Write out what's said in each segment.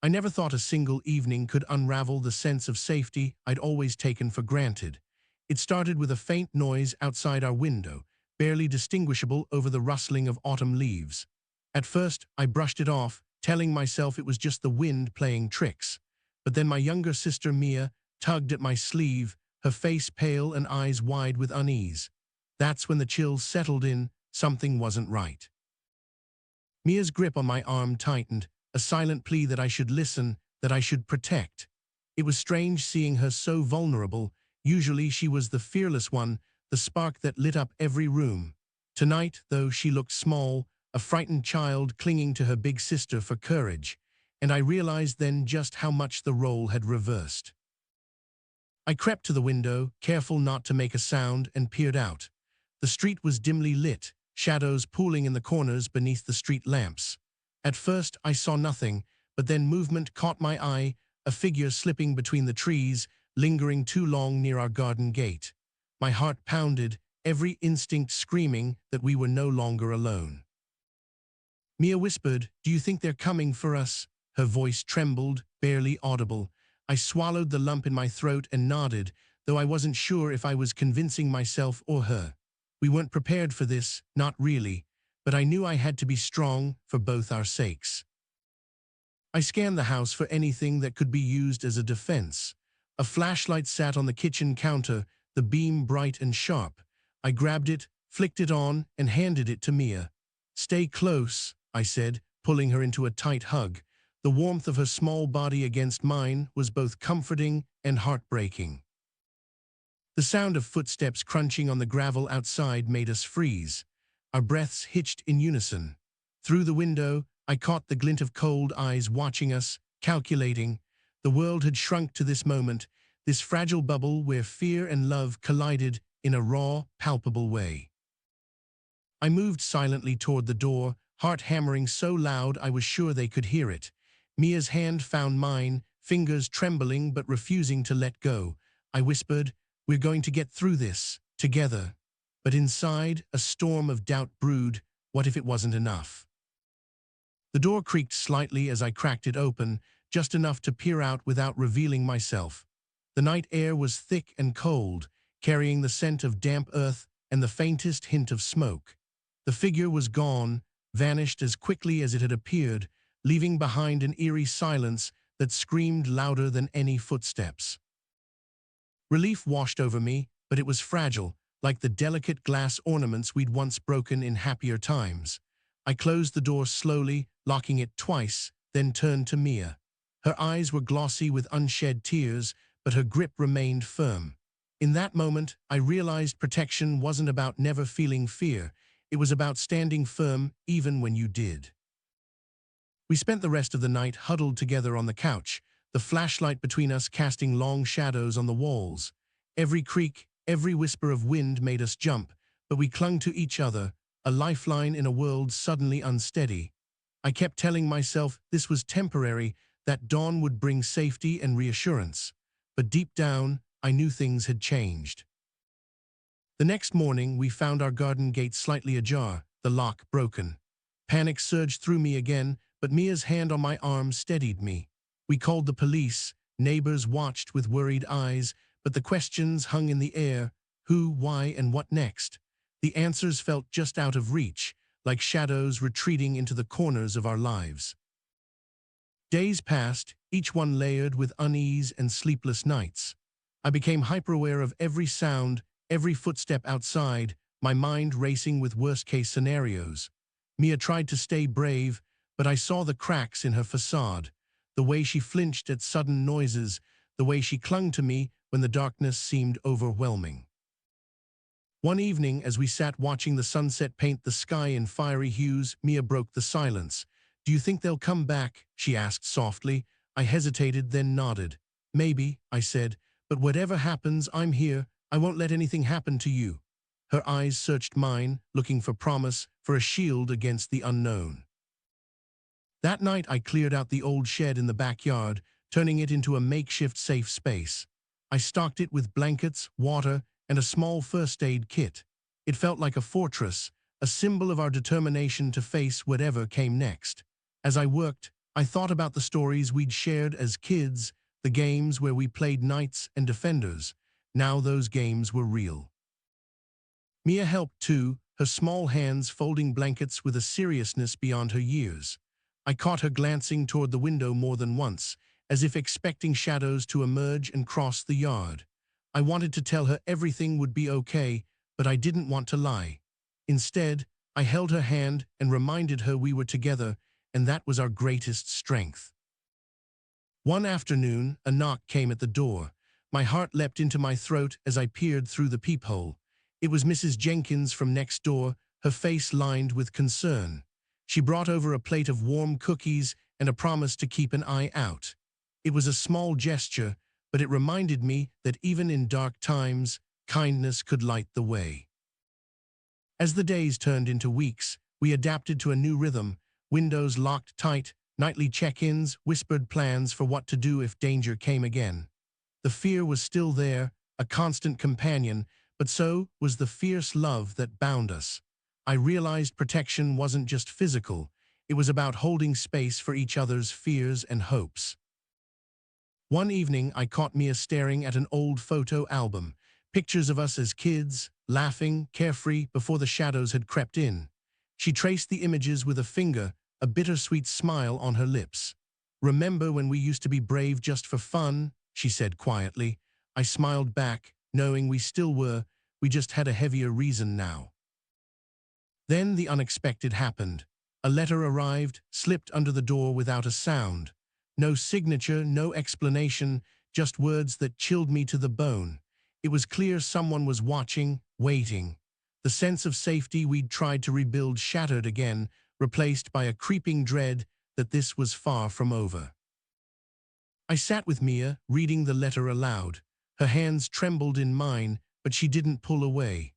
I never thought a single evening could unravel the sense of safety I'd always taken for granted. It started with a faint noise outside our window, barely distinguishable over the rustling of autumn leaves. At first, I brushed it off, telling myself it was just the wind playing tricks. But then my younger sister Mia tugged at my sleeve, her face pale and eyes wide with unease. That's when the chills settled in. Something wasn't right. Mia's grip on my arm tightened, a silent plea that I should listen, that I should protect. It was strange seeing her so vulnerable. Usually she was the fearless one, the spark that lit up every room. Tonight, though, she looked small, a frightened child clinging to her big sister for courage, and I realized then just how much the role had reversed. I crept to the window, careful not to make a sound, and peered out. The street was dimly lit, shadows pooling in the corners beneath the street lamps. At first I saw nothing, but then movement caught my eye, a figure slipping between the trees, lingering too long near our garden gate. My heart pounded, every instinct screaming that we were no longer alone. Mia whispered, "Do you think they're coming for us?" Her voice trembled, barely audible. I swallowed the lump in my throat and nodded, though I wasn't sure if I was convincing myself or her. We weren't prepared for this, not really, but I knew I had to be strong for both our sakes. I scanned the house for anything that could be used as a defense. A flashlight sat on the kitchen counter, the beam bright and sharp. I grabbed it, flicked it on, and handed it to Mia. "Stay close," I said, pulling her into a tight hug. The warmth of her small body against mine was both comforting and heartbreaking. The sound of footsteps crunching on the gravel outside made us freeze. Our breaths hitched in unison. Through the window, I caught the glint of cold eyes watching us, calculating. The world had shrunk to this moment, this fragile bubble where fear and love collided in a raw, palpable way. I moved silently toward the door, heart hammering so loud I was sure they could hear it. Mia's hand found mine, fingers trembling but refusing to let go. I whispered, "We're going to get through this, together." But inside, a storm of doubt brewed. What if it wasn't enough? The door creaked slightly as I cracked it open, just enough to peer out without revealing myself. The night air was thick and cold, carrying the scent of damp earth and the faintest hint of smoke. The figure was gone, vanished as quickly as it had appeared, leaving behind an eerie silence that screamed louder than any footsteps. Relief washed over me, but it was fragile, like the delicate glass ornaments we'd once broken in happier times. I closed the door slowly, locking it twice, then turned to Mia. Her eyes were glossy with unshed tears, but her grip remained firm. In that moment, I realized protection wasn't about never feeling fear. It was about standing firm even when you did. We spent the rest of the night huddled together on the couch, the flashlight between us casting long shadows on the walls. Every creak, every whisper of wind made us jump, but we clung to each other, a lifeline in a world suddenly unsteady. I kept telling myself this was temporary, that dawn would bring safety and reassurance. But deep down, I knew things had changed. The next morning, we found our garden gate slightly ajar, the lock broken. Panic surged through me again, but Mia's hand on my arm steadied me. We called the police, neighbors watched with worried eyes, but the questions hung in the air: who, why, and what next? The answers felt just out of reach, like shadows retreating into the corners of our lives. Days passed, each one layered with unease and sleepless nights. I became hyper-aware of every sound, every footstep outside, my mind racing with worst-case scenarios. Mia tried to stay brave, but I saw the cracks in her facade, the way she flinched at sudden noises, the way she clung to me when the darkness seemed overwhelming. One evening, as we sat watching the sunset paint the sky in fiery hues, Mia broke the silence. "Do you think they'll come back?" she asked softly. I hesitated, then nodded. "Maybe," I said, "but whatever happens, I'm here. I won't let anything happen to you." Her eyes searched mine, looking for promise, for a shield against the unknown. That night I cleared out the old shed in the backyard, turning it into a makeshift safe space. I stocked it with blankets, water, and a small first aid kit. It felt like a fortress, a symbol of our determination to face whatever came next. As I worked, I thought about the stories we'd shared as kids, the games where we played knights and defenders. Now those games were real. Mia helped too, her small hands folding blankets with a seriousness beyond her years. I caught her glancing toward the window more than once, as if expecting shadows to emerge and cross the yard. I wanted to tell her everything would be okay, but I didn't want to lie. Instead, I held her hand and reminded her we were together, and that was our greatest strength. One afternoon, a knock came at the door. My heart leapt into my throat as I peered through the peephole. It was Mrs. Jenkins from next door, her face lined with concern. She brought over a plate of warm cookies and a promise to keep an eye out. It was a small gesture, but it reminded me that even in dark times, kindness could light the way. As the days turned into weeks, we adapted to a new rhythm, windows locked tight, nightly check-ins, whispered plans for what to do if danger came again. The fear was still there, a constant companion, but so was the fierce love that bound us. I realized protection wasn't just physical, it was about holding space for each other's fears and hopes. One evening, I caught Mia staring at an old photo album, pictures of us as kids, laughing, carefree, before the shadows had crept in. She traced the images with a finger, a bittersweet smile on her lips. "Remember when we used to be brave just for fun?" she said quietly. I smiled back, knowing we still were, we just had a heavier reason now. Then the unexpected happened. A letter arrived, slipped under the door without a sound. No signature, no explanation, just words that chilled me to the bone. It was clear someone was watching, waiting. The sense of safety we'd tried to rebuild shattered again, replaced by a creeping dread that this was far from over. I sat with Mia, reading the letter aloud. Her hands trembled in mine, but she didn't pull away.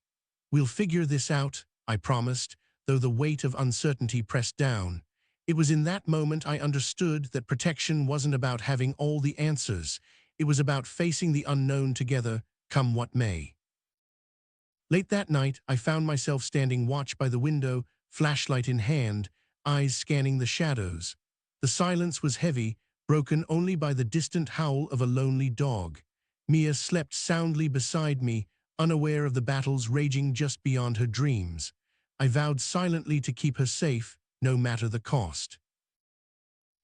"We'll figure this out," I promised, though the weight of uncertainty pressed down. It was in that moment I understood that protection wasn't about having all the answers. It was about facing the unknown together, come what may. Late that night, I found myself standing watch by the window, flashlight in hand, eyes scanning the shadows. The silence was heavy, broken only by the distant howl of a lonely dog. Mia slept soundly beside me, unaware of the battles raging just beyond her dreams. I vowed silently to keep her safe, no matter the cost.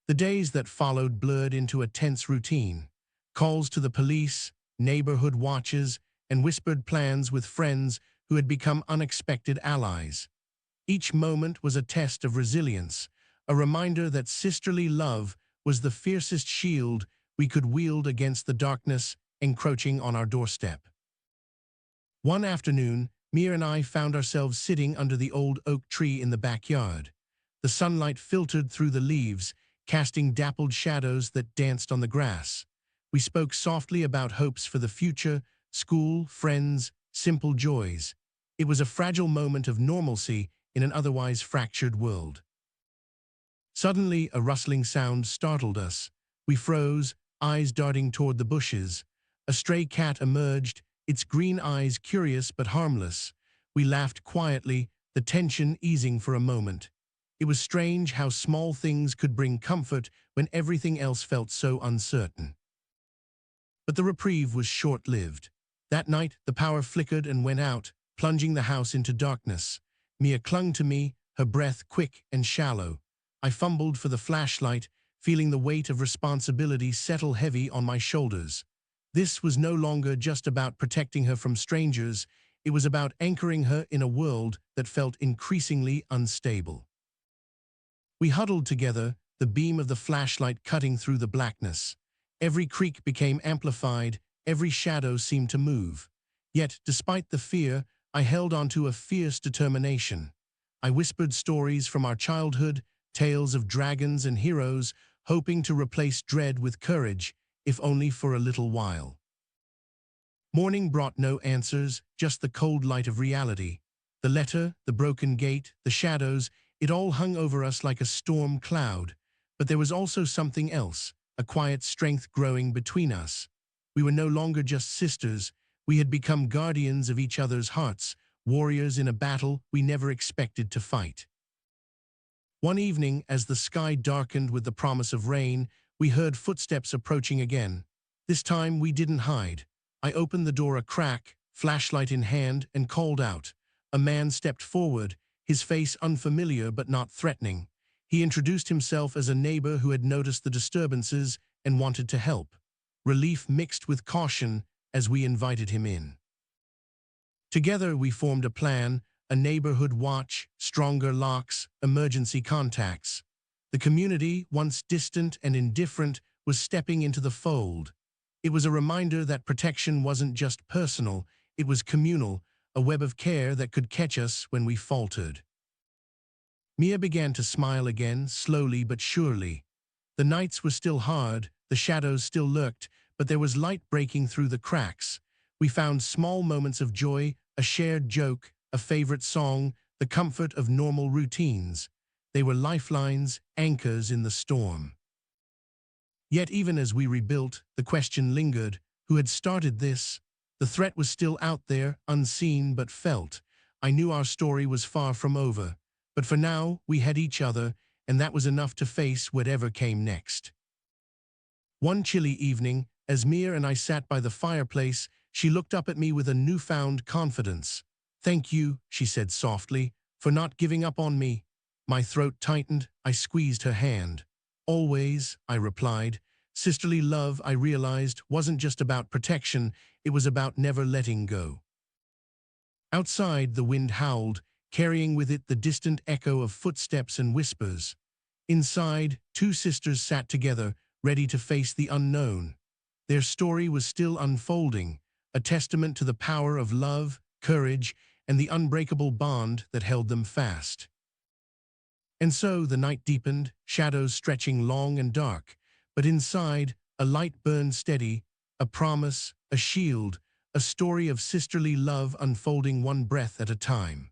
The days that followed blurred into a tense routine. Calls to the police, neighborhood watches, and whispered plans with friends who had become unexpected allies. Each moment was a test of resilience, a reminder that sisterly love was the fiercest shield we could wield against the darkness encroaching on our doorstep. One afternoon, Mia and I found ourselves sitting under the old oak tree in the backyard. The sunlight filtered through the leaves, casting dappled shadows that danced on the grass. We spoke softly about hopes for the future, school, friends, simple joys. It was a fragile moment of normalcy in an otherwise fractured world. Suddenly, a rustling sound startled us. We froze, eyes darting toward the bushes. A stray cat emerged, its green eyes curious but harmless. We laughed quietly, the tension easing for a moment. It was strange how small things could bring comfort when everything else felt so uncertain. But the reprieve was short-lived. That night, the power flickered and went out, plunging the house into darkness. Mia clung to me, her breath quick and shallow. I fumbled for the flashlight, feeling the weight of responsibility settle heavy on my shoulders. This was no longer just about protecting her from strangers, it was about anchoring her in a world that felt increasingly unstable. We huddled together, the beam of the flashlight cutting through the blackness. Every creak became amplified, every shadow seemed to move. Yet, despite the fear, I held on to a fierce determination. I whispered stories from our childhood, tales of dragons and heroes, hoping to replace dread with courage, if only for a little while. Morning brought no answers, just the cold light of reality. The letter, the broken gate, the shadows, it all hung over us like a storm cloud. But there was also something else, a quiet strength growing between us. We were no longer just sisters, we had become guardians of each other's hearts, warriors in a battle we never expected to fight. One evening, as the sky darkened with the promise of rain, we heard footsteps approaching again. This time we didn't hide. I opened the door a crack, flashlight in hand, and called out. A man stepped forward, his face unfamiliar but not threatening. He introduced himself as a neighbor who had noticed the disturbances and wanted to help. Relief mixed with caution as we invited him in. Together we formed a plan, a neighborhood watch, stronger locks, emergency contacts. The community, once distant and indifferent, was stepping into the fold. It was a reminder that protection wasn't just personal, it was communal, a web of care that could catch us when we faltered. Mia began to smile again, slowly but surely. The nights were still hard, the shadows still lurked, but there was light breaking through the cracks. We found small moments of joy, a shared joke, a favorite song, the comfort of normal routines. They were lifelines, anchors in the storm. Yet even as we rebuilt, the question lingered, who had started this? The threat was still out there, unseen but felt. I knew our story was far from over. But for now, we had each other, and that was enough to face whatever came next. One chilly evening, as Mia and I sat by the fireplace, she looked up at me with a newfound confidence. "Thank you," she said softly, "for not giving up on me." My throat tightened, I squeezed her hand. "Always," I replied. Sisterly love, I realized, wasn't just about protection, it was about never letting go. Outside, the wind howled, carrying with it the distant echo of footsteps and whispers. Inside, two sisters sat together, ready to face the unknown. Their story was still unfolding, a testament to the power of love, courage, and the unbreakable bond that held them fast. And so the night deepened, shadows stretching long and dark, but inside, a light burned steady, a promise, a shield, a story of sisterly love unfolding one breath at a time.